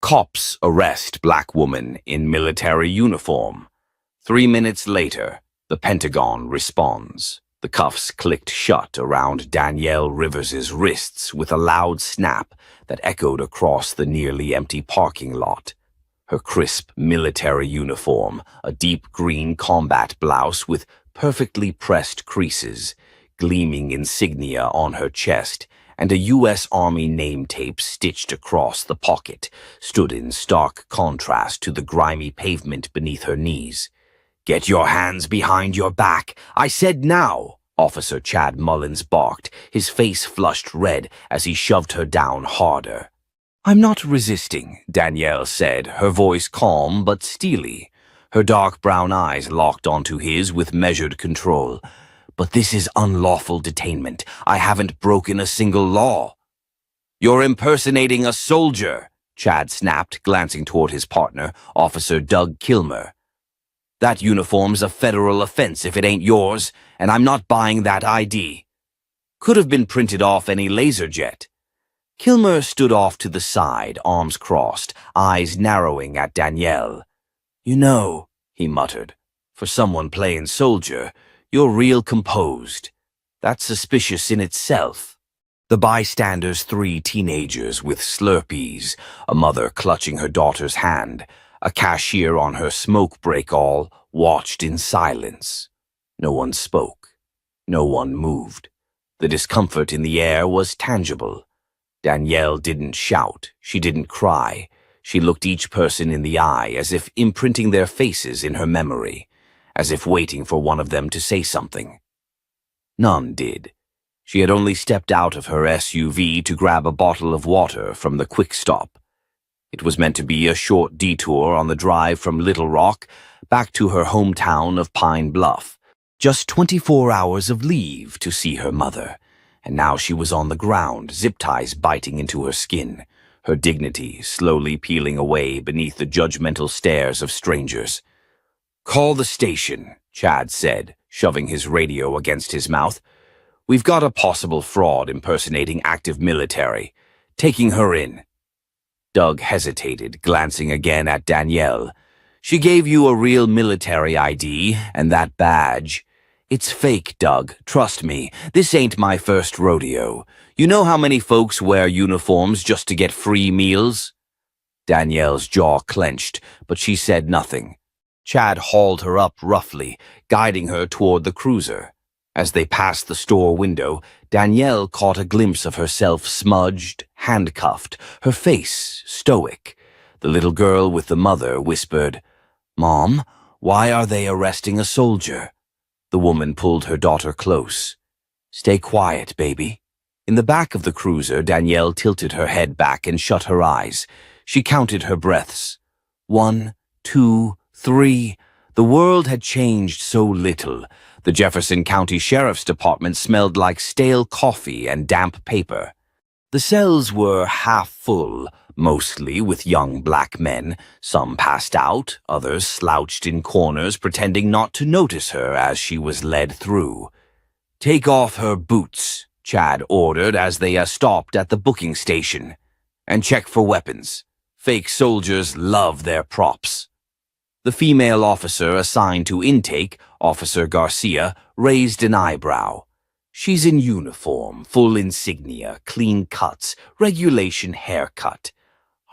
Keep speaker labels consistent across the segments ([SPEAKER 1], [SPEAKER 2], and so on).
[SPEAKER 1] Cops arrest black woman in military uniform. 3 minutes later, the Pentagon responds. The cuffs clicked shut around Danielle Rivers's wrists with a loud snap that echoed across the nearly empty parking lot. Her crisp military uniform, a deep green combat blouse with perfectly pressed creases, gleaming insignia on her chest, and a U.S. Army name tape stitched across the pocket, stood in stark contrast to the grimy pavement beneath her knees. "Get your hands behind your back! I said now!" Officer Chad Mullins barked, his face flushed red as he shoved her down harder. "I'm not resisting," Danielle said, her voice calm but steely. Her dark brown eyes locked onto his with measured control. "But this is unlawful detainment. I haven't broken a single law." "You're impersonating a soldier," Chad snapped, glancing toward his partner, Officer Doug Kilmer. "That uniform's a federal offense if it ain't yours, and I'm not buying that ID. Could have been printed off any laser jet." Kilmer stood off to the side, arms crossed, eyes narrowing at Danielle. "You know," he muttered, "for someone playing soldier, you're real composed. That's suspicious in itself." The bystanders, 3 teenagers with Slurpees, a mother clutching her daughter's hand, a cashier on her smoke break, all watched in silence. No one spoke. No one moved. The discomfort in the air was tangible. Danielle didn't shout. She didn't cry. She looked each person in the eye as if imprinting their faces in her memory, as if waiting for one of them to say something. None did. She had only stepped out of her SUV to grab a bottle of water from the quick stop. It was meant to be a short detour on the drive from Little Rock back to her hometown of Pine Bluff. Just 24 hours of leave to see her mother, and now she was on the ground, zip ties biting into her skin, her dignity slowly peeling away beneath the judgmental stares of strangers. "Call the station," Chad said, shoving his radio against his mouth. "We've got a possible fraud impersonating active military. Taking her in." Doug hesitated, glancing again at Danielle. "She gave you a real military ID and that badge." "It's fake, Doug. Trust me. This ain't my first rodeo. You know how many folks wear uniforms just to get free meals?" Danielle's jaw clenched, but she said nothing. Chad hauled her up roughly, guiding her toward the cruiser. As they passed the store window, Danielle caught a glimpse of herself smudged, handcuffed, her face stoic. The little girl with the mother whispered, "Mom, why are they arresting a soldier?" The woman pulled her daughter close. "Stay quiet, baby." In the back of the cruiser, Danielle tilted her head back and shut her eyes. She counted her breaths. 1, 2, 3. The world had changed so little. The Jefferson County Sheriff's Department smelled like stale coffee and damp paper. The cells were half full, mostly with young black men, some passed out, others slouched in corners pretending not to notice her as she was led through. "Take off her boots," Chad ordered as they stopped at the booking station. "And check for weapons. Fake soldiers love their props." The female officer assigned to intake, Officer Garcia, raised an eyebrow. "She's in uniform, full insignia, clean cuts, regulation haircut.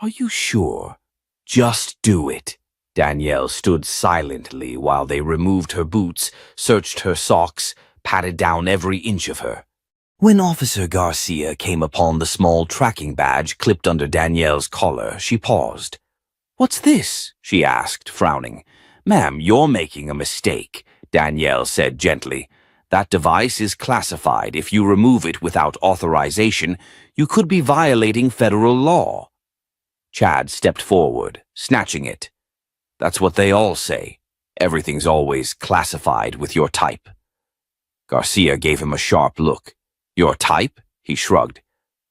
[SPEAKER 1] Are you sure?" "Just do it." Danielle stood silently while they removed her boots, searched her socks, patted down every inch of her. When Officer Garcia came upon the small tracking badge clipped under Danielle's collar, she paused. "What's this?" she asked, frowning. "Ma'am, you're making a mistake," Danielle said gently. "That device is classified. If you remove it without authorization, you could be violating federal law." Chad stepped forward, snatching it. "That's what they all say. Everything's always classified with your type." Garcia gave him a sharp look. "Your type?" he shrugged.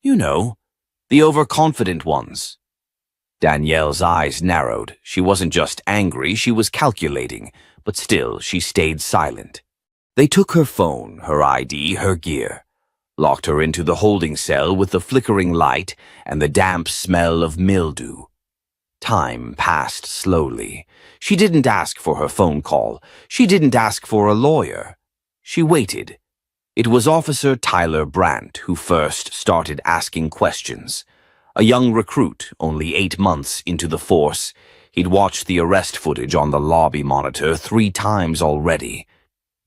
[SPEAKER 1] "You know, the overconfident ones." Danielle's eyes narrowed. She wasn't just angry, she was calculating, but still she stayed silent. They took her phone, her ID, her gear, locked her into the holding cell with the flickering light and the damp smell of mildew. Time passed slowly. She didn't ask for her phone call. She didn't ask for a lawyer. She waited. It was Officer Tyler Brandt who first started asking questions. A young recruit, only 8 months into the force, he'd watched the arrest footage on the lobby monitor 3 times already.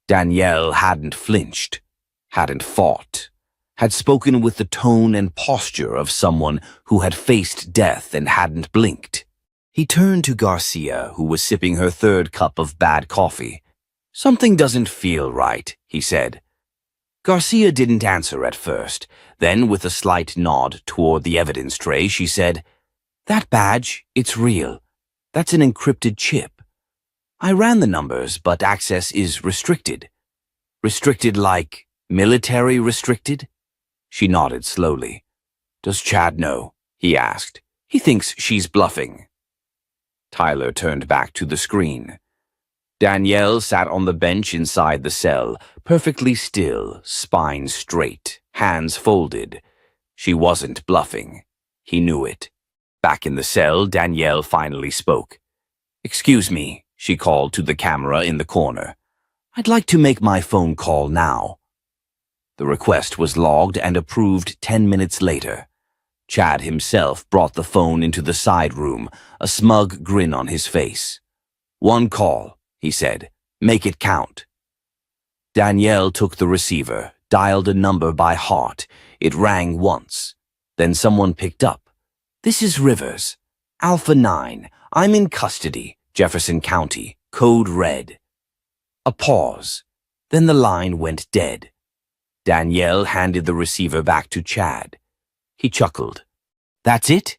[SPEAKER 1] Danielle hadn't flinched, hadn't fought, had spoken with the tone and posture of someone who had faced death and hadn't blinked. He turned to Garcia, who was sipping her 3rd cup of bad coffee. "Something doesn't feel right," he said. Garcia didn't answer at first. Then, with a slight nod toward the evidence tray, she said, "That badge, it's real. That's an encrypted chip. I ran the numbers, but access is restricted." "Restricted like military restricted?" She nodded slowly. "Does Chad know?" he asked. "He thinks she's bluffing." Tyler turned back to the screen. Danielle sat on the bench inside the cell, perfectly still, spine straight, hands folded. She wasn't bluffing. He knew it. Back in the cell, Danielle finally spoke. "Excuse me," she called to the camera in the corner. "I'd like to make my phone call now." The request was logged and approved 10 minutes later. Chad himself brought the phone into the side room, a smug grin on his face. "1 call," he said. "Make it count." Danielle took the receiver, dialed a number by heart. It rang once. Then someone picked up. "This is Rivers. Alpha 9. I'm in custody, Jefferson County. Code red." A pause. Then the line went dead. Danielle handed the receiver back to Chad. He chuckled. "That's it?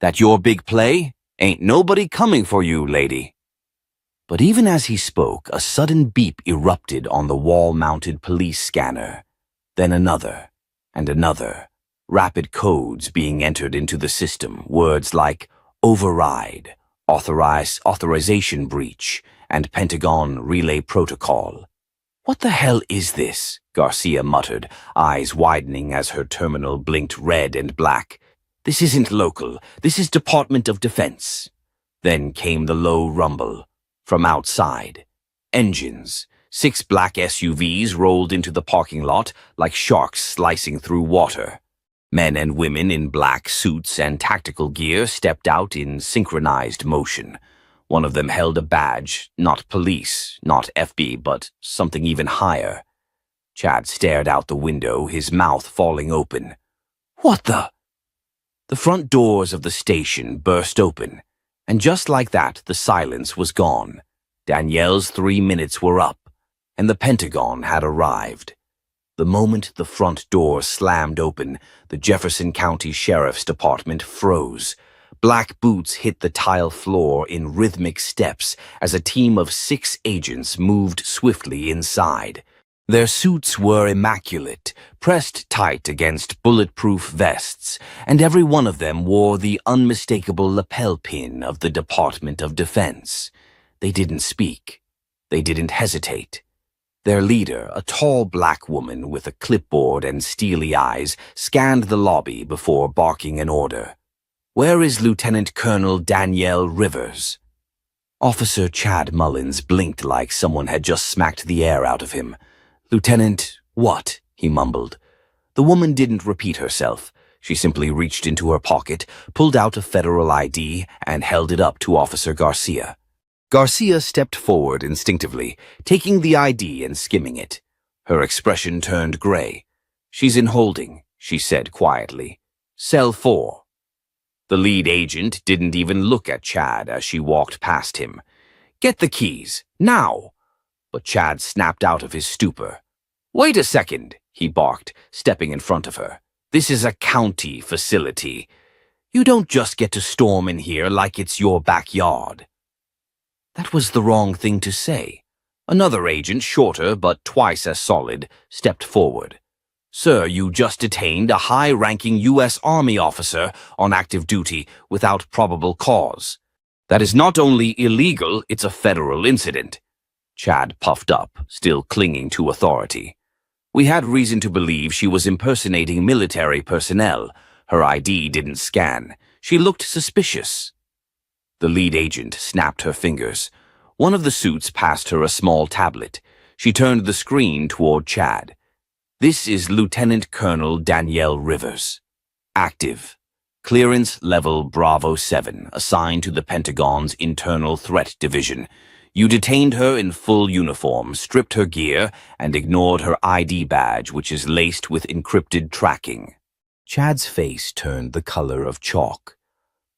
[SPEAKER 1] That your big play? Ain't nobody coming for you, lady." But even as he spoke, a sudden beep erupted on the wall-mounted police scanner. Then another, and another. Rapid codes being entered into the system, words like override, authorization breach, and Pentagon relay protocol. "What the hell is this?" Garcia muttered, eyes widening as her terminal blinked red and black. "This isn't local. This is Department of Defense." Then came the low rumble. From outside. Engines. 6 black SUVs rolled into the parking lot like sharks slicing through water. Men and women in black suits and tactical gear stepped out in synchronized motion. One of them held a badge, not police, not FB, but something even higher. Chad stared out the window, his mouth falling open. "What the?" The front doors of the station burst open, and just like that, the silence was gone. Danielle's 3 minutes were up, and the Pentagon had arrived. The moment the front door slammed open, the Jefferson County Sheriff's Department froze. Black boots hit the tile floor in rhythmic steps as a team of 6 agents moved swiftly inside. Their suits were immaculate, pressed tight against bulletproof vests, and every one of them wore the unmistakable lapel pin of the Department of Defense. They didn't speak. They didn't hesitate. Their leader, a tall black woman with a clipboard and steely eyes, scanned the lobby before barking an order. "Where is Lieutenant Colonel Danielle Rivers?" Officer Chad Mullins blinked like someone had just smacked the air out of him. "Lieutenant, what?" he mumbled. The woman didn't repeat herself. She simply reached into her pocket, pulled out a federal ID, and held it up to Officer Garcia. Garcia stepped forward instinctively, taking the ID and skimming it. Her expression turned gray. "She's in holding," she said quietly. "Cell 4. The lead agent didn't even look at Chad as she walked past him. "Get the keys, now!" But Chad snapped out of his stupor. "Wait a second," he barked, stepping in front of her. "This is a county facility. You don't just get to storm in here like it's your backyard." That was the wrong thing to say. Another agent, shorter but twice as solid, stepped forward. "Sir, you just detained a high-ranking U.S. Army officer on active duty without probable cause. That is not only illegal, it's a federal incident." Chad puffed up, still clinging to authority. "We had reason to believe she was impersonating military personnel. Her ID didn't scan. She looked suspicious." The lead agent snapped her fingers. One of the suits passed her a small tablet. She turned the screen toward Chad. This is Lieutenant Colonel Danielle Rivers. Active. Clearance level Bravo 7, assigned to the Pentagon's Internal Threat Division. You detained her in full uniform, stripped her gear, and ignored her ID badge, which is laced with encrypted tracking. Chad's face turned the color of chalk.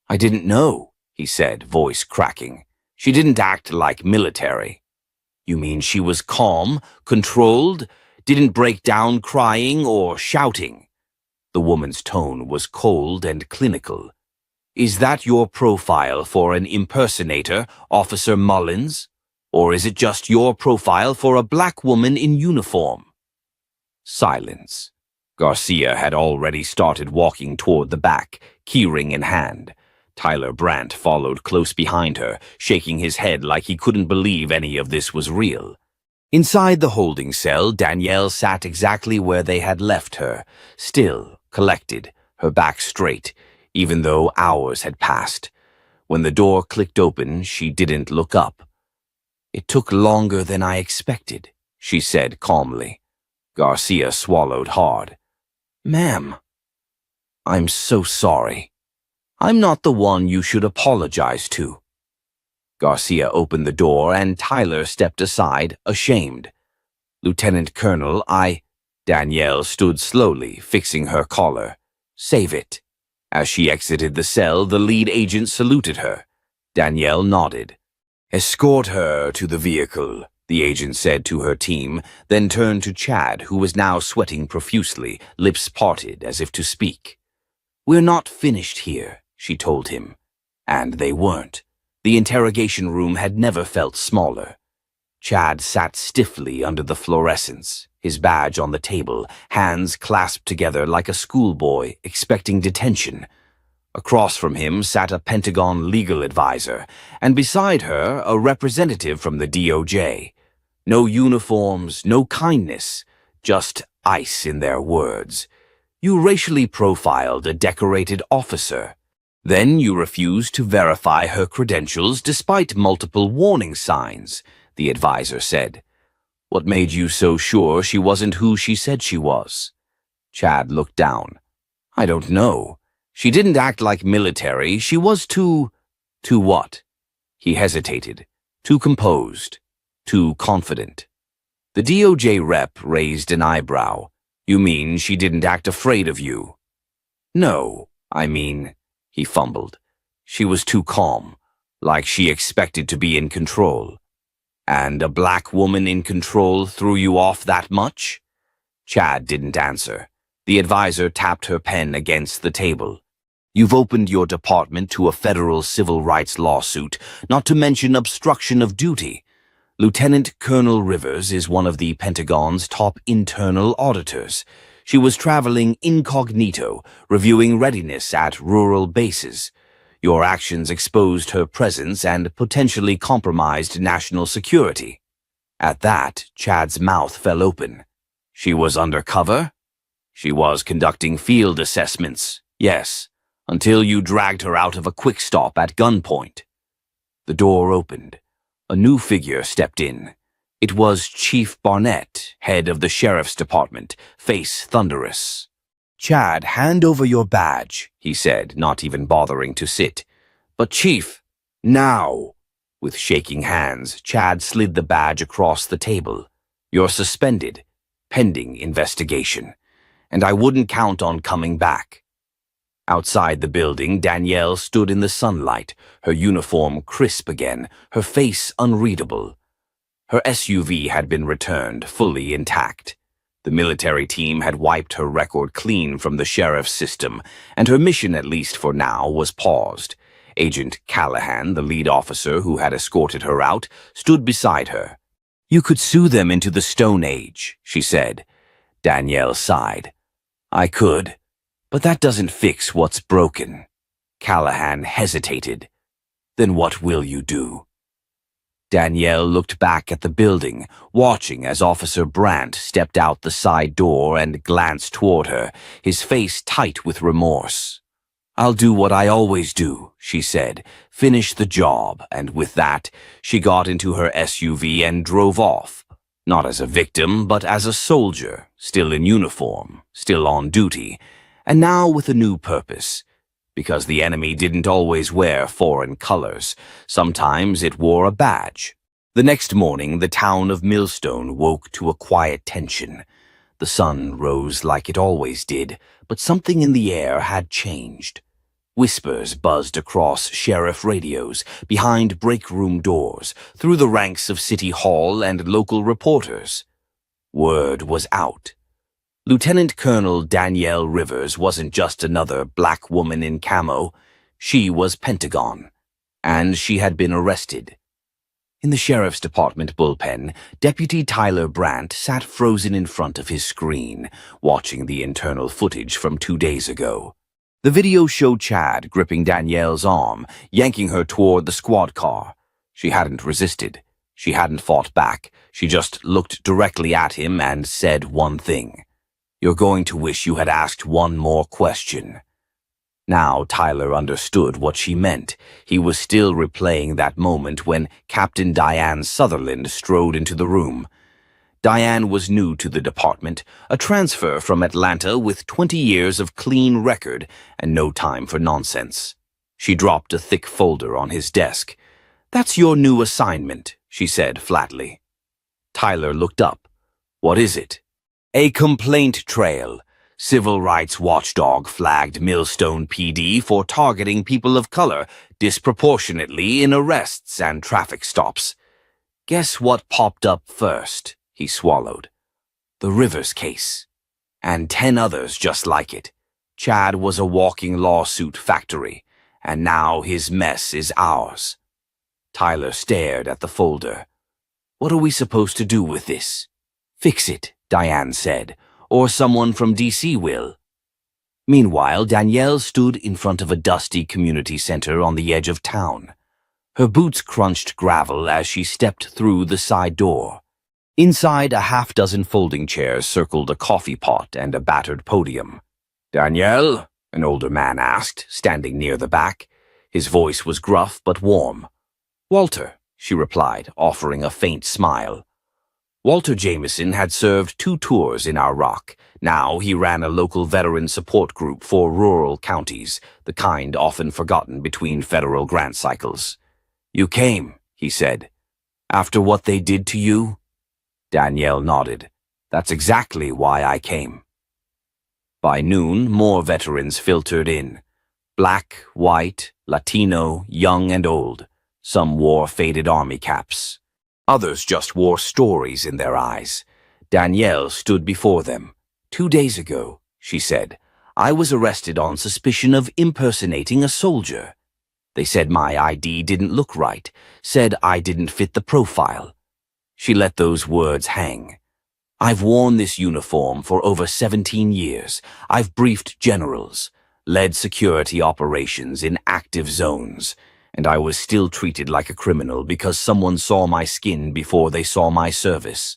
[SPEAKER 1] I didn't know, he said, voice cracking. She didn't act like military. You mean she was calm, controlled, didn't break down crying or shouting? The woman's tone was cold and clinical. Is that your profile for an impersonator, Officer Mullins? Or is it just your profile for a black woman in uniform? Silence. Garcia had already started walking toward the back, keyring in hand. Tyler Brandt followed close behind her, shaking his head like he couldn't believe any of this was real. Inside the holding cell, Danielle sat exactly where they had left her, still, collected, her back straight, even though hours had passed. When the door clicked open, she didn't look up. It took longer than I expected, she said calmly. Garcia swallowed hard. Ma'am, I'm so sorry. I'm not the one you should apologize to. Garcia opened the door and Tyler stepped aside, ashamed. Lieutenant Colonel, Danielle stood slowly, fixing her collar. Save it. As she exited the cell, the lead agent saluted her. Danielle nodded. Escort her to the vehicle, the agent said to her team, then turned to Chad, who was now sweating profusely, lips parted as if to speak. We're not finished here, she told him. And they weren't. The interrogation room had never felt smaller. Chad sat stiffly under the fluorescence, his badge on the table, hands clasped together like a schoolboy expecting detention. Across from him sat a Pentagon legal advisor, and beside her a representative from the DOJ. No uniforms, no kindness, just ice in their words. You racially profiled a decorated officer. Then you refused to verify her credentials despite multiple warning signs, the advisor said. What made you so sure she wasn't who she said she was? Chad looked down. I don't know. She didn't act like military. She was too what? He hesitated. Too composed. Too confident. The DOJ rep raised an eyebrow. You mean she didn't act afraid of you? No, I mean, he fumbled. She was too calm, like she expected to be in control. And a black woman in control threw you off that much? Chad didn't answer. The advisor tapped her pen against the table. You've opened your department to a federal civil rights lawsuit, not to mention obstruction of duty. Lieutenant Colonel Rivers is one of the Pentagon's top internal auditors. She was traveling incognito, reviewing readiness at rural bases. Your actions exposed her presence and potentially compromised national security. At that, Chad's mouth fell open. She was undercover? She was conducting field assessments, yes, until you dragged her out of a quick stop at gunpoint. The door opened. A new figure stepped in. It was Chief Barnett, head of the Sheriff's Department, face thunderous. Chad, hand over your badge, he said, not even bothering to sit. But Chief, now. With shaking hands, Chad slid the badge across the table. You're suspended, pending investigation. And I wouldn't count on coming back. Outside the building, Danielle stood in the sunlight, her uniform crisp again, her face unreadable. Her SUV had been returned, fully intact. The military team had wiped her record clean from the sheriff's system, and her mission, at least for now, was paused. Agent Callahan, the lead officer who had escorted her out, stood beside her. You could sue them into the Stone Age, she said. Danielle sighed. I could. But that doesn't fix what's broken. Callahan hesitated. Then what will you do? Danielle looked back at the building, watching as Officer Brandt stepped out the side door and glanced toward her, his face tight with remorse. "I'll do what I always do," she said. "Finish the job," and with that, she got into her SUV and drove off. Not as a victim, but as a soldier, still in uniform, still on duty, and now with a new purpose. Because the enemy didn't always wear foreign colors. Sometimes it wore a badge. The next morning, the town of Millstone woke to a quiet tension. The sun rose like it always did, but something in the air had changed. Whispers buzzed across sheriff radios, behind break room doors, through the ranks of City Hall and local reporters. Word was out. Lieutenant Colonel Danielle Rivers wasn't just another black woman in camo. She was Pentagon, and she had been arrested. In the sheriff's department bullpen, Deputy Tyler Brandt sat frozen in front of his screen, watching the internal footage from 2 days ago. The video showed Chad gripping Danielle's arm, yanking her toward the squad car. She hadn't resisted. She hadn't fought back. She just looked directly at him and said one thing. "You're going to wish you had asked one more question." Now Tyler understood what she meant. He was still replaying that moment when Captain Diane Sutherland strode into the room. Diane was new to the department, a transfer from Atlanta with 20 years of clean record and no time for nonsense. She dropped a thick folder on his desk. "That's your new assignment," she said flatly. Tyler looked up. "What is it?" "A complaint trail. Civil rights watchdog flagged Millstone PD for targeting people of color disproportionately in arrests and traffic stops. Guess what popped up first?" He swallowed. "The Rivers case. And 10 others just like it. Chad was a walking lawsuit factory, and now his mess is ours." Tyler stared at the folder. "What are we supposed to do with this?" "Fix it," Diane said, "or someone from DC will." Meanwhile, Danielle stood in front of a dusty community center on the edge of town. Her boots crunched gravel as she stepped through the side door. Inside, a half-dozen folding chairs circled a coffee pot and a battered podium. "Danielle?" an older man asked, standing near the back. His voice was gruff but warm. "Walter," she replied, offering a faint smile. Walter Jameson had served 2 tours in Iraq. Now he ran a local veteran support group for rural counties, the kind often forgotten between federal grant cycles. "You came," he said. "After what they did to you?" Danielle nodded. "That's exactly why I came." By noon, more veterans filtered in. Black, white, Latino, young and old. Some wore faded army caps. Others just wore stories in their eyes. Danielle stood before them. "2 days ago," she said, "I was arrested on suspicion of impersonating a soldier. They said my ID didn't look right, said I didn't fit the profile." She let those words hang. "I've worn this uniform for over 17 years. I've briefed generals, led security operations in active zones, and I was still treated like a criminal because someone saw my skin before they saw my service."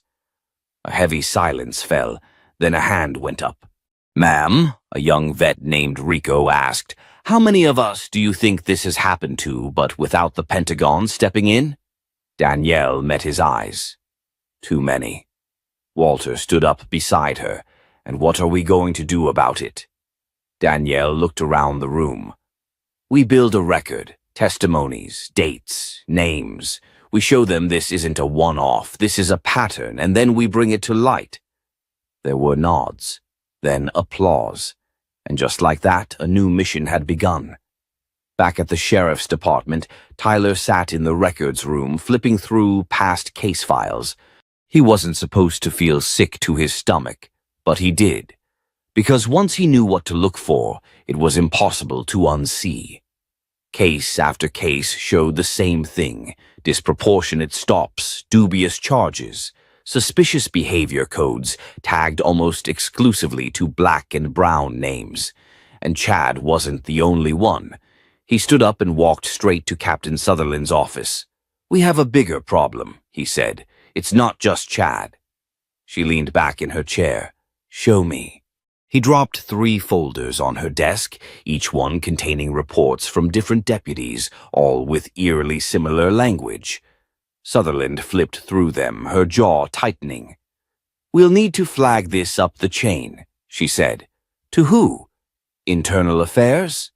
[SPEAKER 1] A heavy silence fell, then a hand went up. "Ma'am," a young vet named Rico asked, "how many of us do you think this has happened to, but without the Pentagon stepping in?" Danielle met his eyes. "Too many." Walter stood up beside her. "And what are we going to do about it?" Danielle looked around the room. "We build a record, testimonies, dates, names. We show them this isn't a one-off, this is a pattern, and then we bring it to light." There were nods, then applause, and just like that, a new mission had begun. Back at the sheriff's department, Tyler sat in the records room, flipping through past case files. He wasn't supposed to feel sick to his stomach, but he did. Because once he knew what to look for, it was impossible to unsee. Case after case showed the same thing: disproportionate stops, dubious charges, suspicious behavior codes tagged almost exclusively to black and brown names. And Chad wasn't the only one. He stood up and walked straight to Captain Sutherland's office. "We have a bigger problem," he said. "It's not just Chad." She leaned back in her chair. "Show me." He dropped 3 folders on her desk, each one containing reports from different deputies, all with eerily similar language. Sutherland flipped through them, her jaw tightening. "We'll need to flag this up the chain," she said. "To who? Internal Affairs?"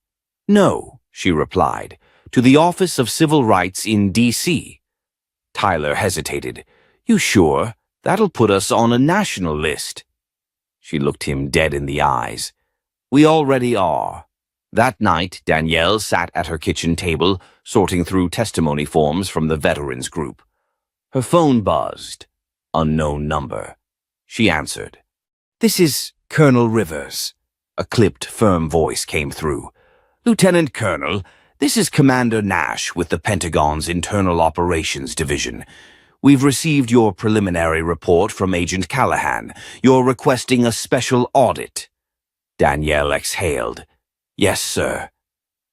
[SPEAKER 1] "No," she replied. "To the Office of Civil Rights in D.C." Tyler hesitated. "You sure? That'll put us on a national list." She looked him dead in the eyes. "We already are." That night, Danielle sat at her kitchen table, sorting through testimony forms from the veterans group. Her phone buzzed. Unknown number. She answered. "This is Colonel Rivers." A clipped, firm voice came through. "Lieutenant Colonel, this is Commander Nash with the Pentagon's Internal Operations Division. We've received your preliminary report from Agent Callahan. You're requesting a special audit." Danielle exhaled. "Yes, sir.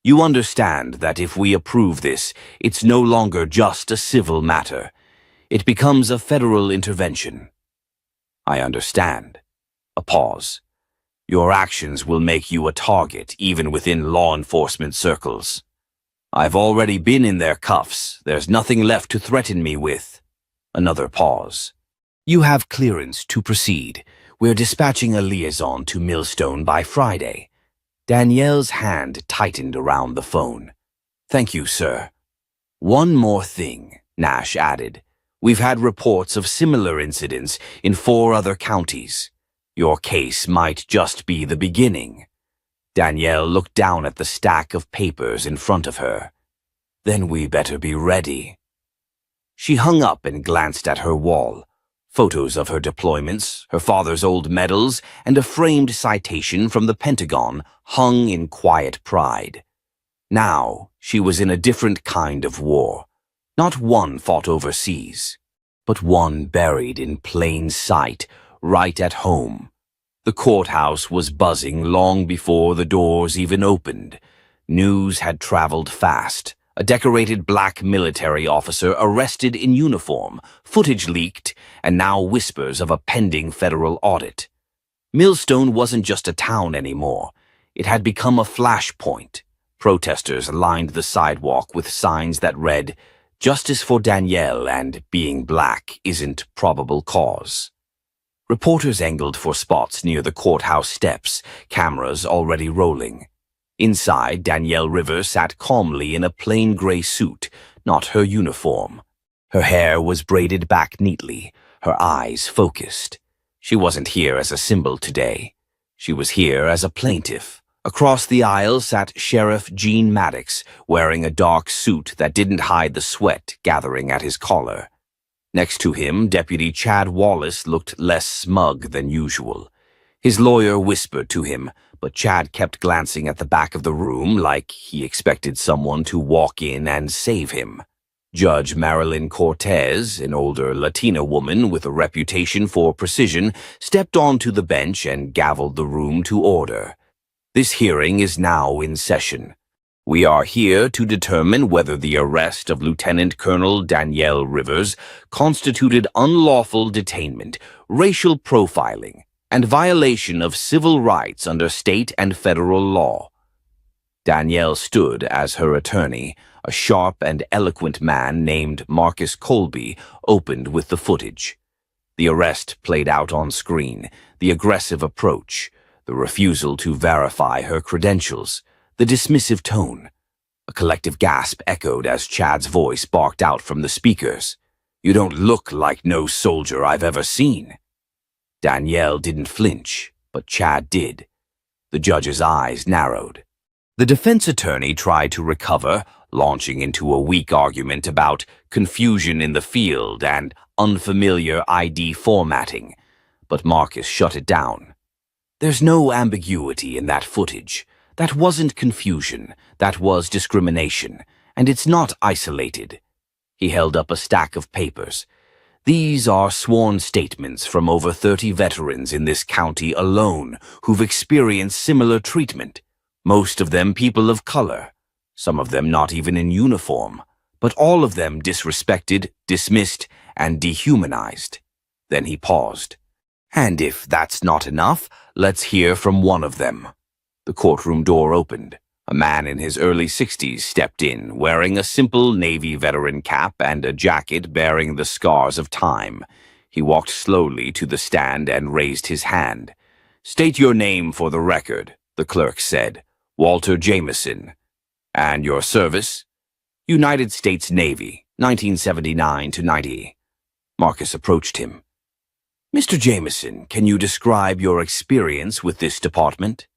[SPEAKER 1] You understand that if we approve this, it's no longer just a civil matter. It becomes a federal intervention." "I understand." A pause. "Your actions will make you a target, even within law enforcement circles." "I've already been in their cuffs. There's nothing left to threaten me with." Another pause. "You have clearance to proceed. We're dispatching a liaison to Millstone by Friday." Danielle's hand tightened around the phone. "Thank you, sir." "One more thing," Nash added. "We've had reports of similar incidents in 4 other counties. Your case might just be the beginning." Danielle looked down at the stack of papers in front of her. "Then we better be ready." She hung up and glanced at her wall. Photos of her deployments, her father's old medals, and a framed citation from the Pentagon hung in quiet pride. Now she was in a different kind of war. Not one fought overseas, but one buried in plain sight, right at home. The courthouse was buzzing long before the doors even opened. News had traveled fast. A decorated black military officer arrested in uniform, footage leaked, and now whispers of a pending federal audit. Millstone wasn't just a town anymore. It had become a flashpoint. Protesters lined the sidewalk with signs that read, "Justice for Danielle and being black isn't probable cause." Reporters angled for spots near the courthouse steps, cameras already rolling. Inside, Danielle Rivers sat calmly in a plain gray suit, not her uniform. Her hair was braided back neatly, her eyes focused. She wasn't here as a symbol today. She was here as a plaintiff. Across the aisle sat Sheriff Gene Maddox, wearing a dark suit that didn't hide the sweat gathering at his collar. Next to him, Deputy Chad Wallace looked less smug than usual. His lawyer whispered to him, but Chad kept glancing at the back of the room like he expected someone to walk in and save him. Judge Marilyn Cortez, an older Latina woman with a reputation for precision, stepped onto the bench and gavelled the room to order. "This hearing is now in session. We are here to determine whether the arrest of Lieutenant Colonel Danielle Rivers constituted unlawful detainment, racial profiling, and violation of civil rights under state and federal law." Danielle stood as her attorney. A sharp and eloquent man named Marcus Colby opened with the footage. The arrest played out on screen, the aggressive approach, the refusal to verify her credentials, the dismissive tone. A collective gasp echoed as Chad's voice barked out from the speakers. "You don't look like no soldier I've ever seen." Danielle didn't flinch, but Chad did. The judge's eyes narrowed. The defense attorney tried to recover, launching into a weak argument about confusion in the field and unfamiliar ID formatting, but Marcus shut it down. "There's no ambiguity in that footage. That wasn't confusion, that was discrimination, and it's not isolated." He held up a stack of papers. "These are sworn statements from over 30 veterans in this county alone who've experienced similar treatment, most of them people of color, some of them not even in uniform, but all of them disrespected, dismissed, and dehumanized." Then he paused. And if that's not enough, let's hear from one of them. The courtroom door opened. A man in his early 60s stepped in, wearing a simple Navy veteran cap and a jacket bearing the scars of time. He walked slowly to the stand and raised his hand. "State your name for the record," the clerk said. "Walter Jameson." "And your service?" "United States Navy, 1979 to 90. Marcus approached him. "Mr. Jameson, can you describe your experience with this department?"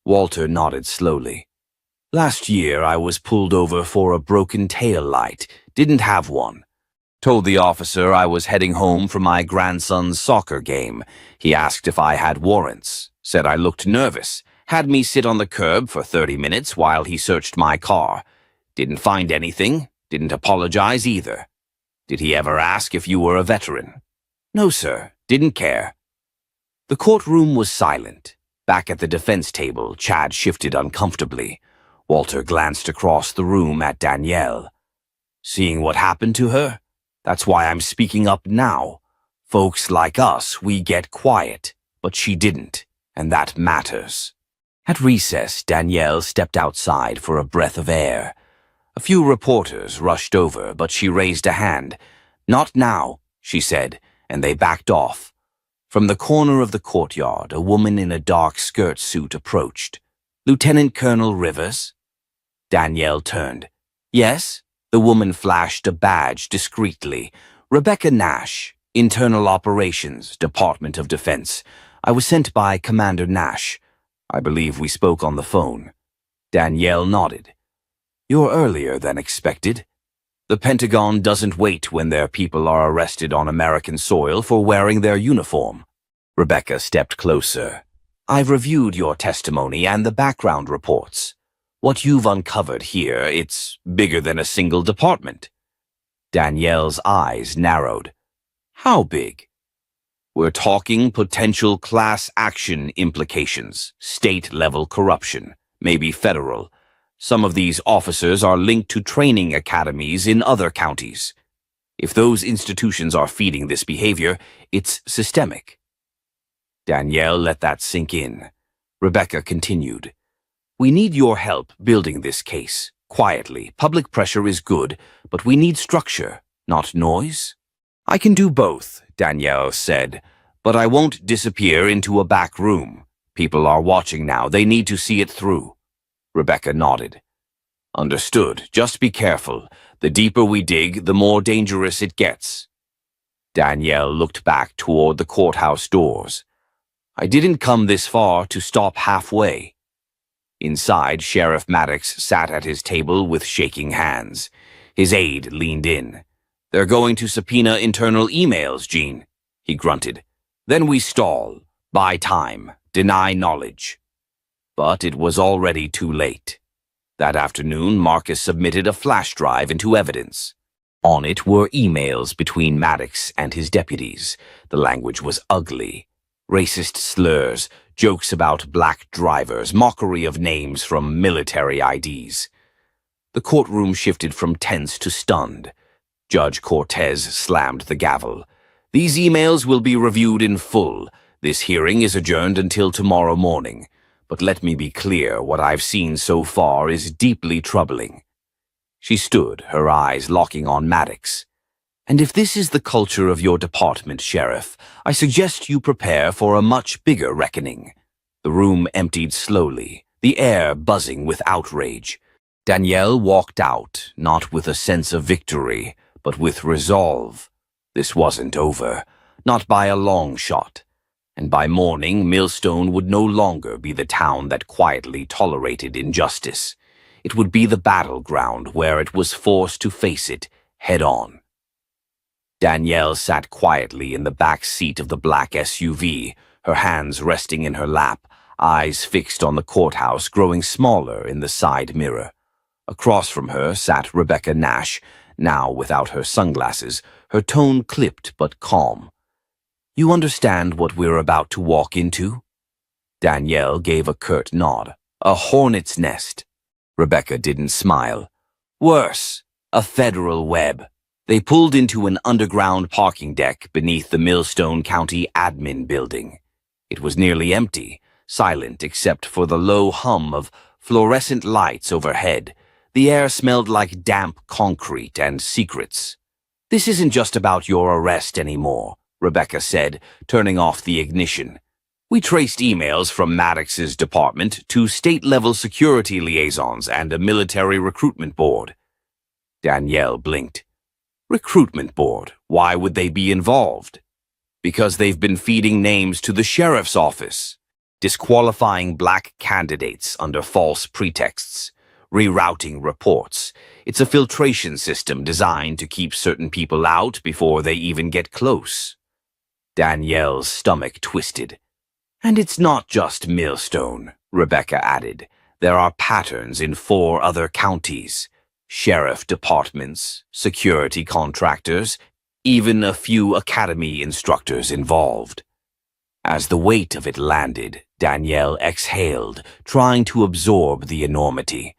[SPEAKER 1] Walter nodded slowly. "Last year I was pulled over for a broken tail light. Didn't have one. Told the officer I was heading home from my grandson's soccer game. He asked if I had warrants. Said I looked nervous. Had me sit on the curb for 30 minutes while he searched my car. Didn't find anything. Didn't apologize either. Did he ever ask if you were a veteran?" "No, sir. Didn't care." The courtroom was silent. Back at the defense table, Chad shifted uncomfortably. Walter glanced across the room at Danielle. "Seeing what happened to her? That's why I'm speaking up now. Folks like us, we get quiet, but she didn't, and that matters." At recess, Danielle stepped outside for a breath of air. A few reporters rushed over, but she raised a hand. "Not now," she said, and they backed off. From the corner of the courtyard, a woman in a dark skirt suit approached. "Lieutenant Colonel Rivers?" Danielle turned. "Yes?" The woman flashed a badge discreetly. "Rebecca Nash, Internal Operations, Department of Defense. I was sent by Commander Nash. I believe we spoke on the phone." Danielle nodded. "You're earlier than expected. The Pentagon doesn't wait when their people are arrested on American soil for wearing their uniform." Rebecca stepped closer. "I've reviewed your testimony and the background reports. What you've uncovered here, it's bigger than a single department." Danielle's eyes narrowed. "How big?" "We're talking potential class action implications, state-level corruption, maybe federal. Some of these officers are linked to training academies in other counties. If those institutions are feeding this behavior, it's systemic." Danielle let that sink in. Rebecca continued. "We need your help building this case. Quietly. Public pressure is good, but we need structure, not noise." "I can do both," Danielle said, "but I won't disappear into a back room. People are watching now. They need to see it through." Rebecca nodded. "Understood. Just be careful. The deeper we dig, the more dangerous it gets." Danielle looked back toward the courthouse doors. "I didn't come this far to stop halfway." Inside, Sheriff Maddox sat at his table with shaking hands. His aide leaned in. "They're going to subpoena internal emails, Gene," he grunted. "Then we stall, buy time, deny knowledge." But it was already too late. That afternoon, Marcus submitted a flash drive into evidence. On it were emails between Maddox and his deputies. The language was ugly. Racist slurs, jokes about black drivers, mockery of names from military IDs. The courtroom shifted from tense to stunned. Judge Cortez slammed the gavel. "These emails will be reviewed in full. This hearing is adjourned until tomorrow morning. But let me be clear, what I've seen so far is deeply troubling." She stood, her eyes locking on Maddox. "And if this is the culture of your department, Sheriff, I suggest you prepare for a much bigger reckoning." The room emptied slowly, the air buzzing with outrage. Danielle walked out, not with a sense of victory, but with resolve. This wasn't over, not by a long shot. And by morning, Millstone would no longer be the town that quietly tolerated injustice. It would be the battleground where it was forced to face it head-on. Danielle sat quietly in the back seat of the black SUV, her hands resting in her lap, eyes fixed on the courthouse growing smaller in the side mirror. Across from her sat Rebecca Nash, now without her sunglasses, her tone clipped but calm. "You understand what we're about to walk into?" Danielle gave a curt nod. "A hornet's nest." Rebecca didn't smile. "Worse, a federal web." They pulled into an underground parking deck beneath the Millstone County Admin Building. It was nearly empty, silent except for the low hum of fluorescent lights overhead. The air smelled like damp concrete and secrets. "This isn't just about your arrest anymore," Rebecca said, turning off the ignition. "We traced emails from Maddox's department to state-level security liaisons and a military recruitment board." Danielle blinked. "Recruitment board? Why would they be involved?" "Because they've been feeding names to the sheriff's office, disqualifying black candidates under false pretexts, rerouting reports. It's a filtration system designed to keep certain people out before they even get close." Danielle's stomach twisted. "And it's not just Millstone," Rebecca added. "There are patterns in 4 other counties. Sheriff departments, security contractors, even a few academy instructors involved." As the weight of it landed, Danielle exhaled, trying to absorb the enormity.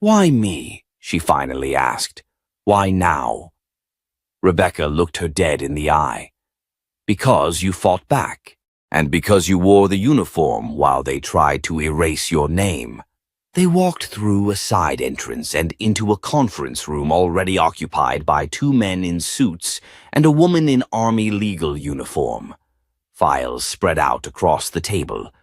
[SPEAKER 1] "Why me?" she finally asked. "Why now?" Rebecca looked her dead in the eye. "Because you fought back, and because you wore the uniform while they tried to erase your name." They walked through a side entrance and into a conference room already occupied by 2 men in suits and a woman in Army legal uniform. Files spread out across the table.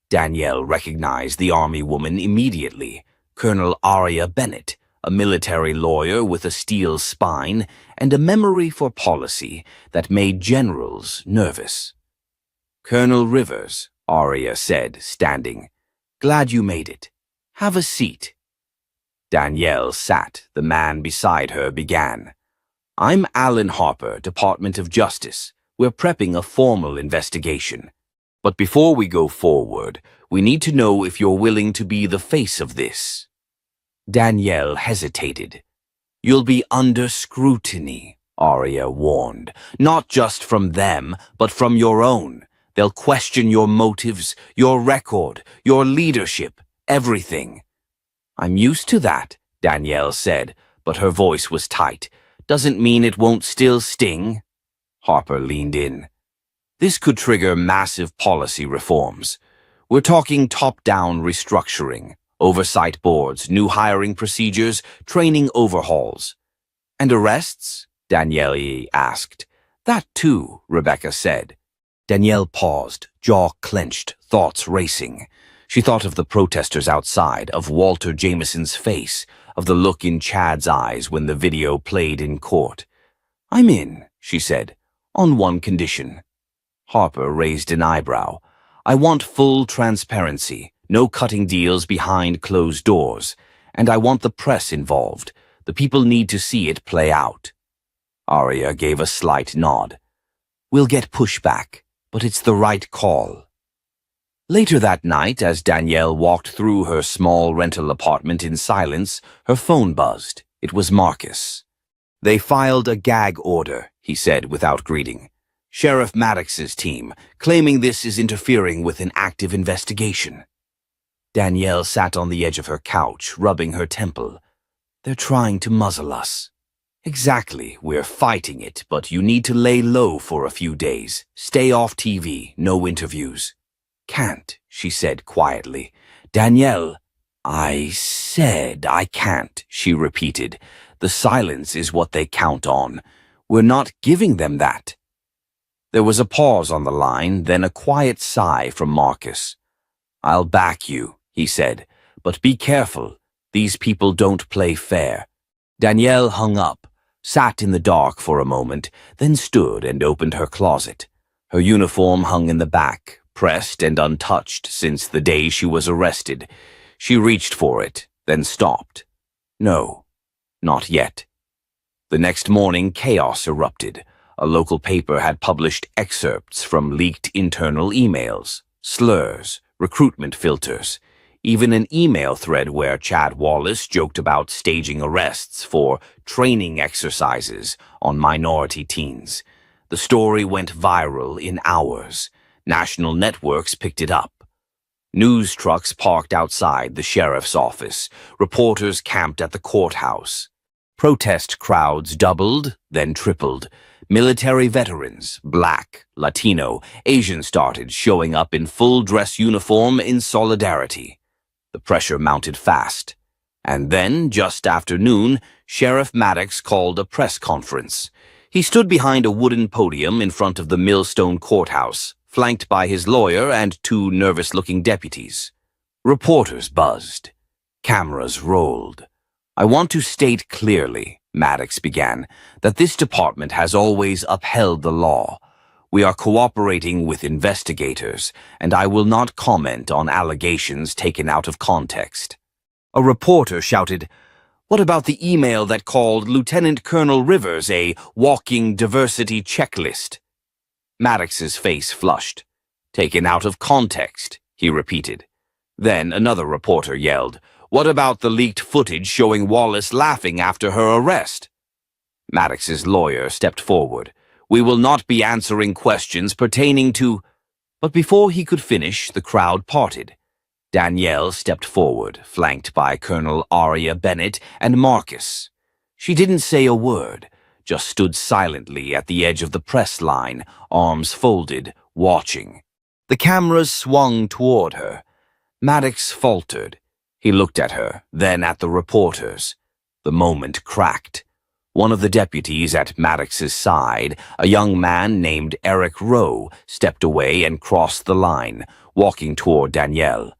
[SPEAKER 1] Danielle recognized the Army woman immediately, Colonel Aria Bennett, a military lawyer with a steel spine and a memory for policy that made generals nervous. "Colonel Rivers," Aria said, standing. "Glad you made it. Have a seat." Danielle sat. The man beside her began. "I'm Alan Harper, Department of Justice. We're prepping a formal investigation. But before we go forward, we need to know if you're willing to be the face of this." Danielle hesitated. "You'll be under scrutiny," Aria warned. "Not just from them, but from your own. They'll question your motives, your record, your leadership. Everything." "I'm used to that," Danielle said, but her voice was tight. "Doesn't mean it won't still sting." Harper leaned in. "This could trigger massive policy reforms. We're talking top-down restructuring, oversight boards, new hiring procedures, training overhauls." "And arrests?" Danielle asked. "That too," Rebecca said. Danielle paused, jaw clenched, thoughts racing. She thought of the protesters outside, of Walter Jameson's face, of the look in Chad's eyes when the video played in court. "I'm in," she said, "on one condition." Harper raised an eyebrow. "I want full transparency, no cutting deals behind closed doors, and I want the press involved. The people need to see it play out." Aria gave a slight nod. "We'll get pushback, but it's the right call." Later that night, as Danielle walked through her small rental apartment in silence, her phone buzzed. It was Marcus. "They filed a gag order," he said without greeting. "Sheriff Maddox's team, claiming this is interfering with an active investigation." Danielle sat on the edge of her couch, rubbing her temple. "They're trying to muzzle us." "Exactly, we're fighting it, but you need to lay low for a few days. Stay off TV, no interviews." "Can't," she said quietly. "Danielle." "I said I can't," she repeated. "The silence is what they count on. We're not giving them that." There was a pause on the line, then a quiet sigh from Marcus. "I'll back you," he said, "but be careful. These people don't play fair." Danielle hung up, sat in the dark for a moment, then stood and opened her closet. Her uniform hung in the back, pressed and untouched since the day she was arrested. She reached for it, then stopped. No, not yet. The next morning, chaos erupted. A local paper had published excerpts from leaked internal emails, slurs, recruitment filters, even an email thread where Chad Wallace joked about staging arrests for training exercises on minority teens. The story went viral in hours. National networks picked it up. News trucks parked outside the sheriff's office. Reporters camped at the courthouse. Protest crowds doubled, then tripled. Military veterans, Black, Latino, Asian started showing up in full dress uniform in solidarity. The pressure mounted fast. And then, just after noon, Sheriff Maddox called a press conference. He stood behind a wooden podium in front of the Millstone courthouse, flanked by his lawyer and two nervous-looking deputies. Reporters buzzed. Cameras rolled. "I want to state clearly," Maddox began, "that this department has always upheld the law. We are cooperating with investigators, and I will not comment on allegations taken out of context." A reporter shouted, "What about the email that called Lieutenant Colonel Rivers a walking diversity checklist?" Maddox's face flushed. "Taken out of context," he repeated. Then another reporter yelled, "What about the leaked footage showing Wallace laughing after her arrest?" Maddox's lawyer stepped forward. "We will not be answering questions pertaining to—" But before he could finish, the crowd parted. Danielle stepped forward, flanked by Colonel Aria Bennett and Marcus. She didn't say a word, just stood silently at the edge of the press line, arms folded, watching. The cameras swung toward her. Maddox faltered. He looked at her, then at the reporters. The moment cracked. One of the deputies at Maddox's side, a young man named Eric Rowe, stepped away and crossed the line, walking toward Danielle.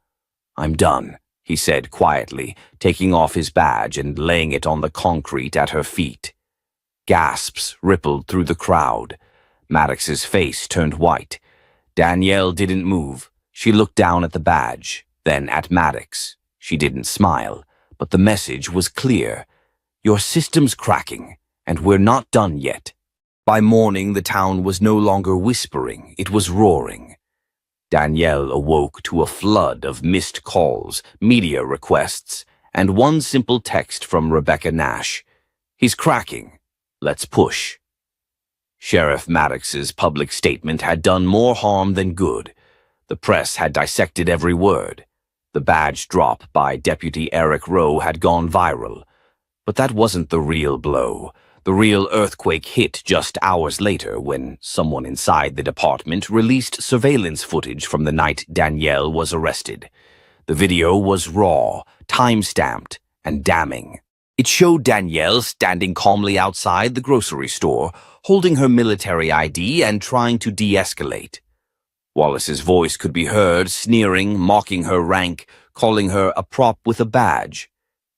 [SPEAKER 1] "I'm done," he said quietly, taking off his badge and laying it on the concrete at her feet. Gasps rippled through the crowd. Maddox's face turned white. Danielle didn't move. She looked down at the badge, then at Maddox. She didn't smile, but the message was clear. "Your system's cracking, and we're not done yet." By morning, the town was no longer whispering, it was roaring. Danielle awoke to a flood of missed calls, media requests, and one simple text from Rebecca Nash. "He's cracking. Let's push." Sheriff Maddox's public statement had done more harm than good. The press had dissected every word. The badge drop by Deputy Eric Rowe had gone viral. But that wasn't the real blow. The real earthquake hit just hours later when someone inside the department released surveillance footage from the night Danielle was arrested. The video was raw, time-stamped, and damning. It showed Danielle standing calmly outside the grocery store, holding her military ID and trying to de-escalate. Wallace's voice could be heard, sneering, mocking her rank, calling her a prop with a badge.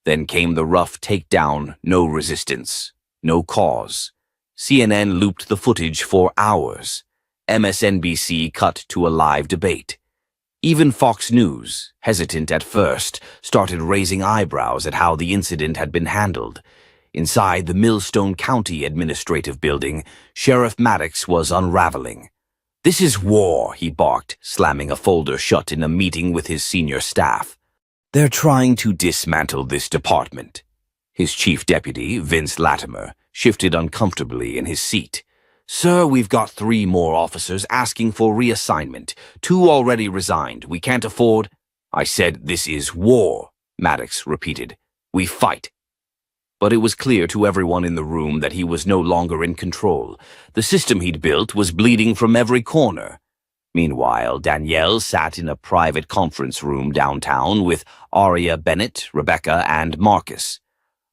[SPEAKER 1] Then came the rough takedown, no resistance, no cause. CNN looped the footage for hours. MSNBC cut to a live debate. Even Fox News, hesitant at first, started raising eyebrows at how the incident had been handled. Inside the Millstone County Administrative Building, Sheriff Maddox was unraveling. "This is war," he barked, slamming a folder shut in a meeting with his senior staff. "They're trying to dismantle this department." His chief deputy, Vince Latimer, shifted uncomfortably in his seat. "Sir, we've got 3 more officers asking for reassignment. 2 already resigned. We can't afford—" "I said this is war," Maddox repeated. "We fight." But it was clear to everyone in the room that he was no longer in control. The system he'd built was bleeding from every corner. Meanwhile, Danielle sat in a private conference room downtown with Aria Bennett, Rebecca, and Marcus.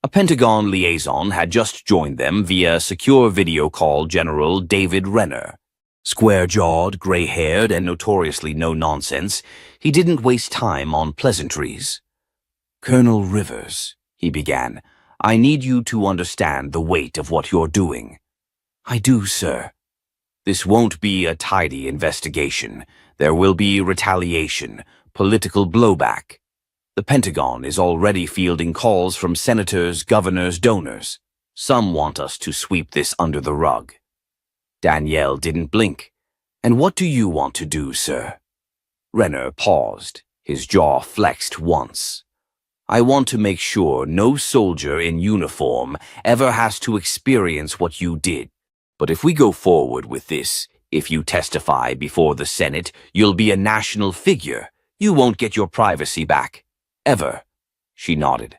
[SPEAKER 1] A Pentagon liaison had just joined them via secure video call General David Renner. Square-jawed, gray-haired, and notoriously no-nonsense, he didn't waste time on pleasantries. "Colonel Rivers," he began, "I need you to understand the weight of what you're doing." "I do, sir." "This won't be a tidy investigation. There will be retaliation, political blowback. The Pentagon is already fielding calls from senators, governors, donors. Some want us to sweep this under the rug." Danielle didn't blink. "And what do you want to do, sir?" Renner paused, his jaw flexed once. "I want to make sure no soldier in uniform ever has to experience what you did. But if we go forward with this, if you testify before the Senate, you'll be a national figure. You won't get your privacy back. Ever." She nodded.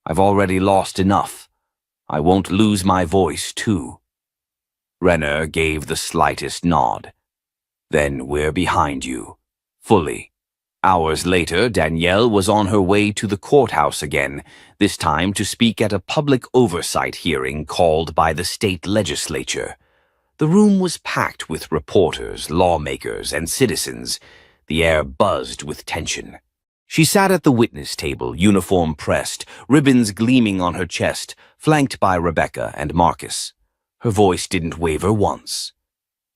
[SPEAKER 1] "I've already lost enough. I won't lose my voice, too. Renner gave the slightest nod. Then we're behind you. Fully. Hours later, Danielle was on her way to the courthouse again, this time to speak at a public oversight hearing called by the state legislature. The room was packed with reporters, lawmakers, and citizens. The air buzzed with tension. She sat at the witness table, uniform pressed, ribbons gleaming on her chest, flanked by Rebecca and Marcus. Her voice didn't waver once.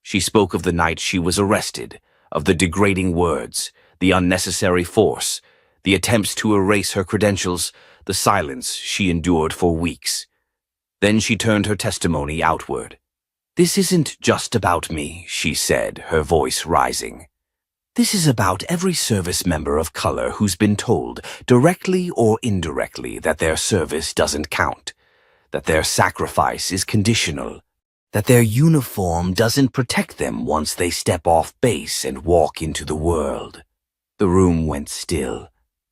[SPEAKER 1] She spoke of the night she was arrested, of the degrading words, the unnecessary force, the attempts to erase her credentials, the silence she endured for weeks. Then she turned her testimony outward. "This isn't just about me," she said, her voice rising. "This is about every service member of color who's been told, directly or indirectly, that their service doesn't count, that their sacrifice is conditional, that their uniform doesn't protect them once they step off base and walk into the world." The room went still.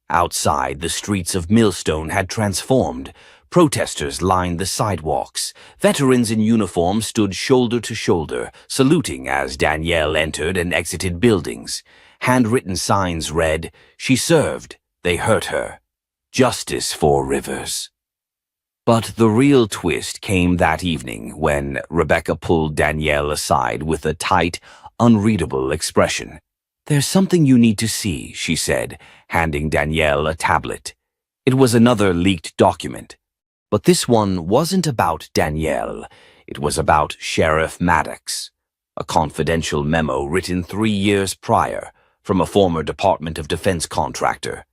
[SPEAKER 1] Outside, the streets of Millstone had transformed. Protesters lined the sidewalks. Veterans in uniform stood shoulder to shoulder, saluting as Danielle entered and exited buildings. Handwritten signs read, "She served, they hurt her. Justice for Rivers." But the real twist came that evening when Rebecca pulled Danielle aside with a tight, unreadable expression. "There's something you need to see," she said, handing Danielle a tablet. It was another leaked document. But this one wasn't about Danielle. It was about Sheriff Maddox. A confidential memo written 3 years prior from a former Department of Defense contractor.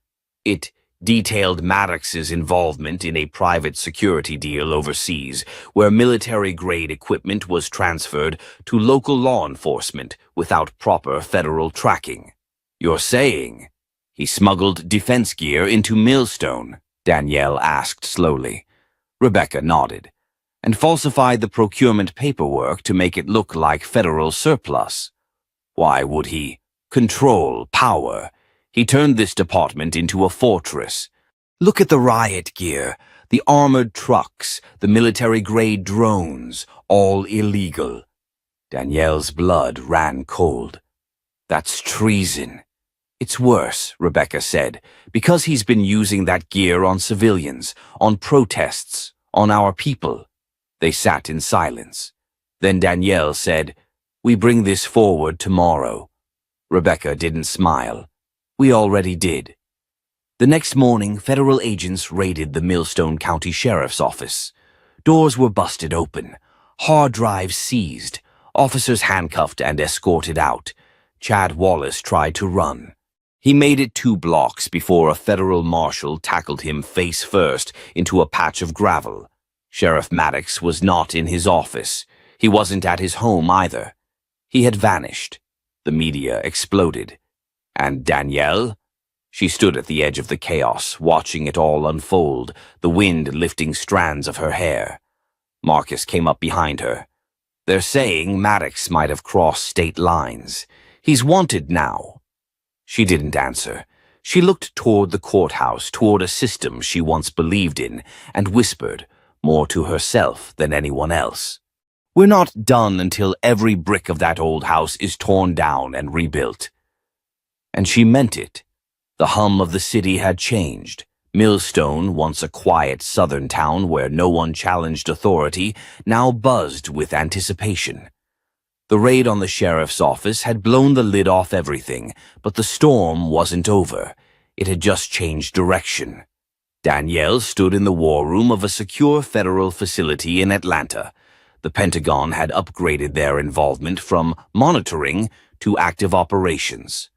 [SPEAKER 1] It detailed Maddox's involvement in a private security deal overseas where military-grade equipment was transferred to local law enforcement without proper federal tracking. "You're saying he smuggled defense gear into Millstone?" Danielle asked slowly. Rebecca nodded. "And falsified the procurement paperwork to make it look like federal surplus. Why would he? Control, power. He turned this department into a fortress. Look at the riot gear, the armored trucks, the military-grade drones, all illegal." Danielle's blood ran cold. "That's treason." "It's worse," Rebecca said, "because he's been using that gear on civilians, on protests, on our people." They sat in silence. Then Danielle said, "We bring this forward tomorrow." Rebecca didn't smile. "We already did." The next morning, federal agents raided the Millstone County Sheriff's Office. Doors were busted open, hard drives seized, officers handcuffed and escorted out. Chad Wallace tried to run. He made it 2 blocks before a federal marshal tackled him face first into a patch of gravel. Sheriff Maddox was not in his office. He wasn't at his home either. He had vanished. The media exploded. And Danielle? She stood at the edge of the chaos, watching it all unfold, the wind lifting strands of her hair. Marcus came up behind her. "They're saying Maddox might have crossed state lines. He's wanted now." She didn't answer. She looked toward the courthouse, toward a system she once believed in, and whispered, more to herself than anyone else, "We're not done until every brick of that old house is torn down and rebuilt." And she meant it. The hum of the city had changed. Millstone, once a quiet southern town where no one challenged authority, now buzzed with anticipation. The raid on the sheriff's office had blown the lid off everything, but the storm wasn't over. It had just changed direction. Danielle stood in the war room of a secure federal facility in Atlanta. The Pentagon had upgraded their involvement from monitoring to active operations.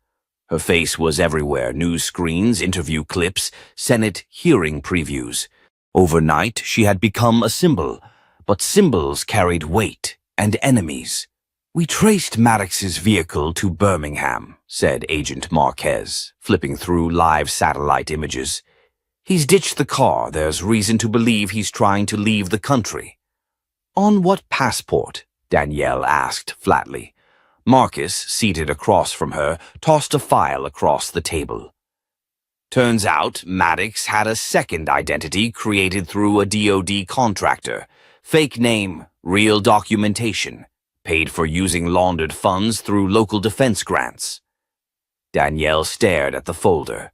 [SPEAKER 1] Her face was everywhere, news screens, interview clips, Senate hearing previews. Overnight, she had become a symbol, but symbols carried weight and enemies. "We traced Maddox's vehicle to Birmingham," said Agent Marquez, flipping through live satellite images. "He's ditched the car. There's reason to believe he's trying to leave the country." "On what passport?" Danielle asked flatly. Marcus, seated across from her, tossed a file across the table. Turns out Maddox had a second identity created through a DoD contractor. Fake name, real documentation, paid for using laundered funds through local defense grants. Danielle stared at the folder.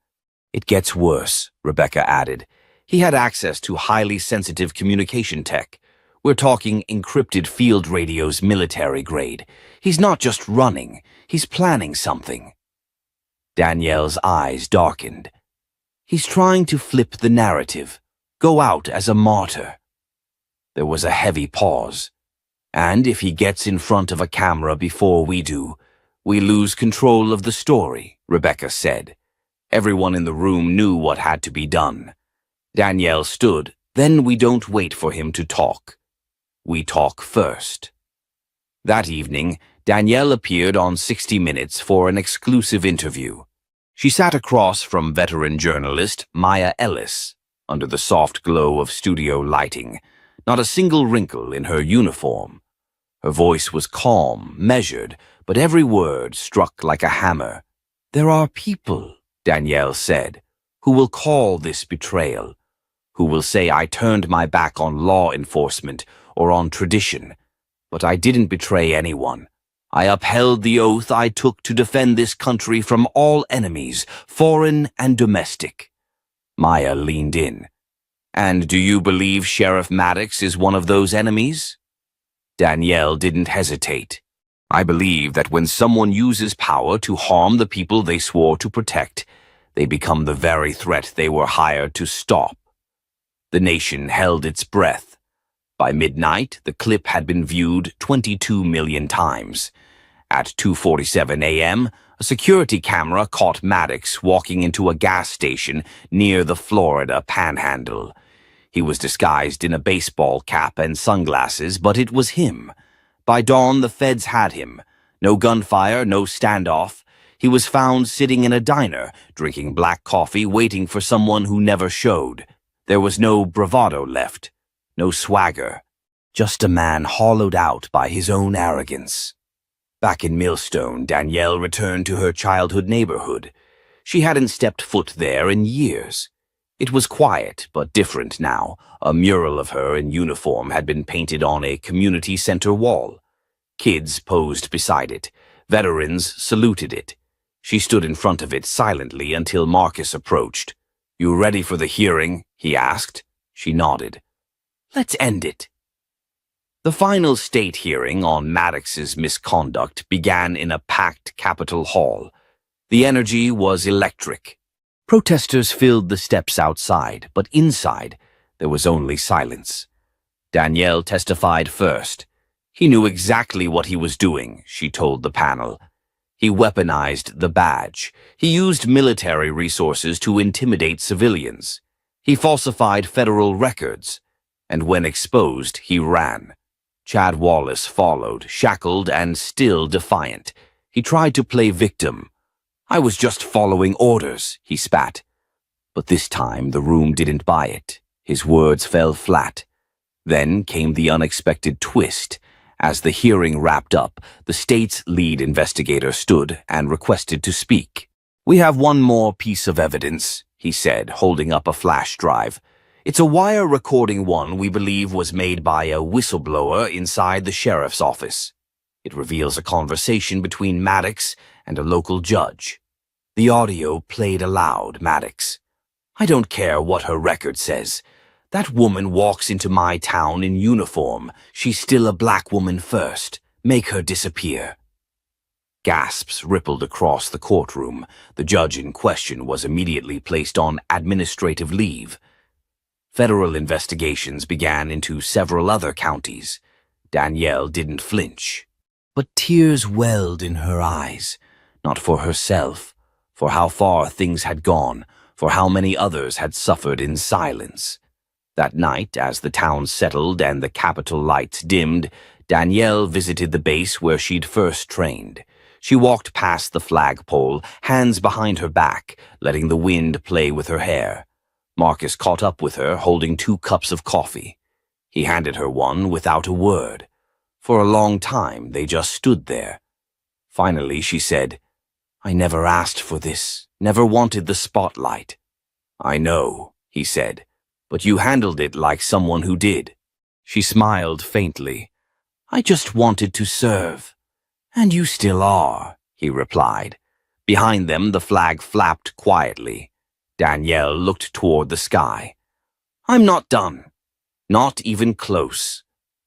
[SPEAKER 1] It gets worse, Rebecca added. He had access to highly sensitive communication tech. We're talking encrypted field radios, military grade. He's not just running, he's planning something. Danielle's eyes darkened. He's trying to flip the narrative, go out as a martyr. There was a heavy pause. And if he gets in front of a camera before we do, we lose control of the story, Rebecca said. Everyone in the room knew what had to be done. Danielle stood. Then we don't wait for him to talk. We talk first. That evening, Danielle appeared on 60 Minutes for an exclusive interview. She sat across from veteran journalist Maya Ellis, under the soft glow of studio lighting, not a single wrinkle in her uniform. Her voice was calm, measured, but every word struck like a hammer. There are people, Danielle said, who will call this betrayal, who will say I turned my back on law enforcement or on tradition, but I didn't betray anyone. I upheld the oath I took to defend this country from all enemies, foreign and domestic. Maya leaned in. And do you believe Sheriff Maddox is one of those enemies? Danielle didn't hesitate. I believe that when someone uses power to harm the people they swore to protect, they become the very threat they were hired to stop. The nation held its breath. By midnight, the clip had been viewed 22 million times. At 2:47 a.m., a security camera caught Maddox walking into a gas station near the Florida Panhandle. He was disguised in a baseball cap and sunglasses, but it was him. By dawn, the feds had him. No gunfire, no standoff. He was found sitting in a diner, drinking black coffee, waiting for someone who never showed. There was no bravado left, no swagger, just a man hollowed out by his own arrogance. Back in Millstone, Danielle returned to her childhood neighborhood. She hadn't stepped foot there in years. It was quiet, but different now. A mural of her in uniform had been painted on a community center wall. Kids posed beside it. Veterans saluted it. She stood in front of it silently until Marcus approached. "You ready for the hearing?" he asked. She nodded. "Let's end it." The final state hearing on Maddox's misconduct began in a packed Capitol Hall. The energy was electric. Protesters filled the steps outside, but inside there was only silence. Danielle testified first. He knew exactly what he was doing, she told the panel. He weaponized the badge. He used military resources to intimidate civilians. He falsified federal records. And when exposed, he ran. Chad Wallace followed, shackled and still defiant. He tried to play victim. "I was just following orders," he spat. But this time the room didn't buy it. His words fell flat. Then came the unexpected twist. As the hearing wrapped up, the state's lead investigator stood and requested to speak. "We have one more piece of evidence," he said, holding up a flash drive. "It's a wire recording one we believe was made by a whistleblower inside the sheriff's office. It reveals a conversation between Maddox and a local judge. The audio played aloud, Maddox. I don't care what her record says. That woman walks into my town in uniform. She's still a black woman first. Make her disappear." Gasps rippled across the courtroom. The judge in question was immediately placed on administrative leave. Federal investigations began into several other counties. Danielle didn't flinch. But tears welled in her eyes, not for herself, for how far things had gone, for how many others had suffered in silence. That night, as the town settled and the Capitol lights dimmed, Danielle visited the base where she'd first trained. She walked past the flagpole, hands behind her back, letting the wind play with her hair. Marcus caught up with her, holding 2 cups of coffee. He handed her one without a word. For a long time, they just stood there. Finally, she said, "I never asked for this, never wanted the spotlight. I know, he said, but you handled it like someone who did. She smiled faintly. I just wanted to serve. And you still are, he replied. Behind them, the flag flapped quietly. Danielle looked toward the sky. I'm not done. Not even close.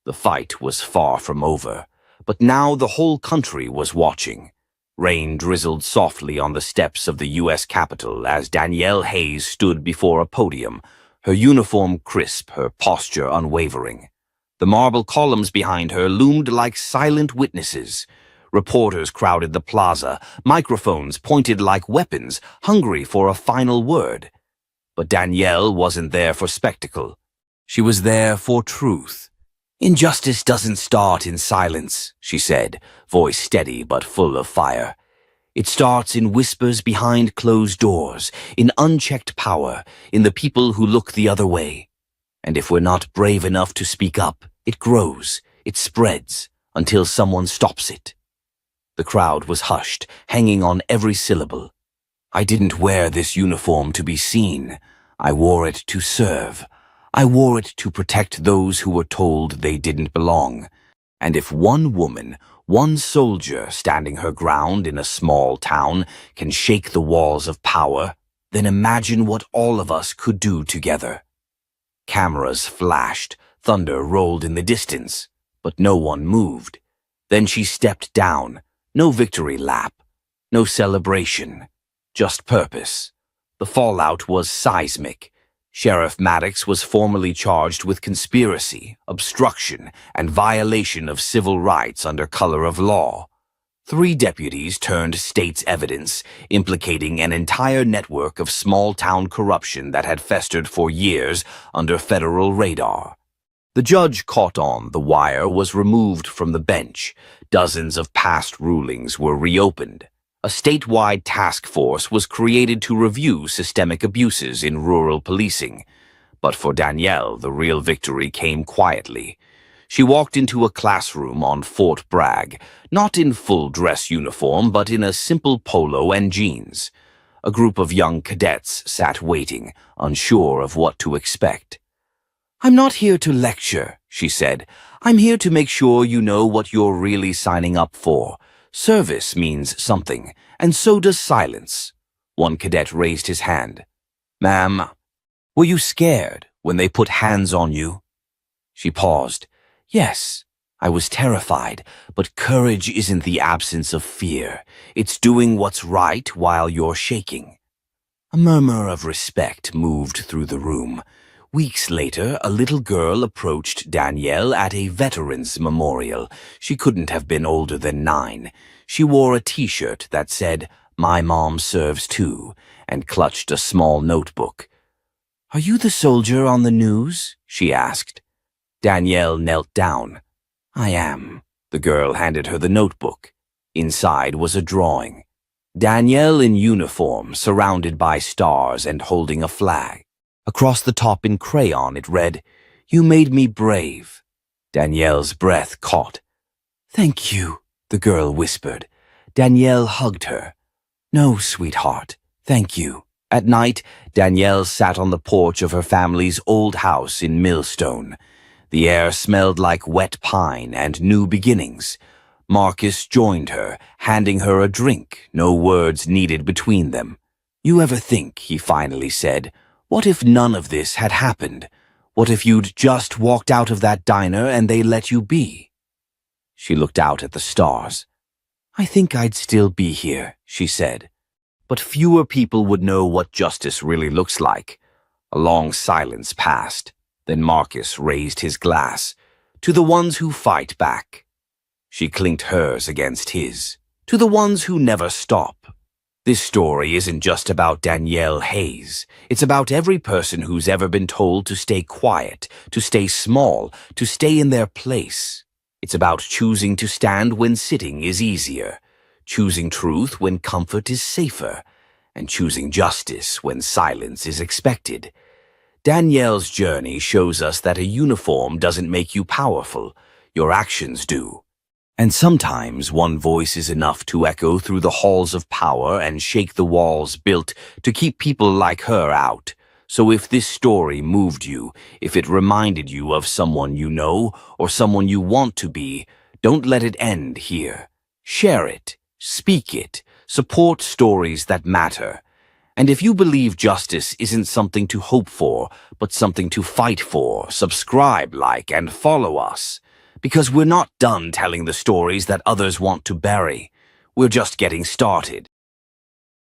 [SPEAKER 1] The fight was far from over, but now the whole country was watching. Rain drizzled softly on the steps of the U.S. Capitol as Danielle Hayes stood before a podium, her uniform crisp, her posture unwavering. The marble columns behind her loomed like silent witnesses. Reporters crowded the plaza, microphones pointed like weapons, hungry for a final word. But Danielle wasn't there for spectacle. She was there for truth. Injustice doesn't start in silence, she said, voice steady but full of fire. It starts in whispers behind closed doors, in unchecked power, in the people who look the other way. And if we're not brave enough to speak up, it grows, it spreads, until someone stops it. The crowd was hushed, hanging on every syllable. I didn't wear this uniform to be seen. I wore it to serve. I wore it to protect those who were told they didn't belong. And if one woman, one soldier standing her ground in a small town can shake the walls of power, then imagine what all of us could do together. Cameras flashed, thunder rolled in the distance, but no one moved. Then she stepped down, no victory lap, no celebration, just purpose. The fallout was seismic. Sheriff Maddox was formally charged with conspiracy, obstruction, and violation of civil rights under color of law. 3 deputies turned state's evidence, implicating an entire network of small-town corruption that had festered for years under federal radar. The judge caught on. The wire was removed from the bench. Dozens of past rulings were reopened. A statewide task force was created to review systemic abuses in rural policing. But for Danielle, the real victory came quietly. She walked into a classroom on Fort Bragg, not in full dress uniform, but in a simple polo and jeans. A group of young cadets sat waiting, unsure of what to expect. I'm not here to lecture, she said. I'm here to make sure you know what you're really signing up for. Service means something, and so does silence. One cadet raised his hand. Ma'am, were you scared when they put hands on you? She paused. Yes, I was terrified, but courage isn't the absence of fear. It's doing what's right while you're shaking. A murmur of respect moved through the room. Weeks later, a little girl approached Danielle at a veterans memorial. She couldn't have been older than 9. She wore a T-shirt that said, "My mom serves too," and clutched a small notebook. Are you the soldier on the news? She asked. Danielle knelt down. I am. The girl handed her the notebook. Inside was a drawing. Danielle in uniform, surrounded by stars and holding a flag. Across the top in crayon it read, You made me brave. Danielle's breath caught. Thank you, the girl whispered. Danielle hugged her. No, sweetheart, thank you. At night, Danielle sat on the porch of her family's old house in Millstone. The air smelled like wet pine and new beginnings. Marcus joined her, handing her a drink, no words needed between them. You ever think, he finally said, what if none of this had happened? What if you'd just walked out of that diner and they let you be? She looked out at the stars. I think I'd still be here, she said. But fewer people would know what justice really looks like. A long silence passed. Then Marcus raised his glass. To the ones who fight back. She clinked hers against his. To the ones who never stop. This story isn't just about Danielle Hayes. It's about every person who's ever been told to stay quiet, to stay small, to stay in their place. It's about choosing to stand when sitting is easier, choosing truth when comfort is safer, and choosing justice when silence is expected. Danielle's journey shows us that a uniform doesn't make you powerful. Your actions do. And sometimes one voice is enough to echo through the halls of power and shake the walls built to keep people like her out. So if this story moved you, if it reminded you of someone you know or someone you want to be, don't let it end here. Share it, speak it, support stories that matter. And if you believe justice isn't something to hope for, but something to fight for, subscribe, like, and follow us. Because we're not done telling the stories that others want to bury. We're just getting started.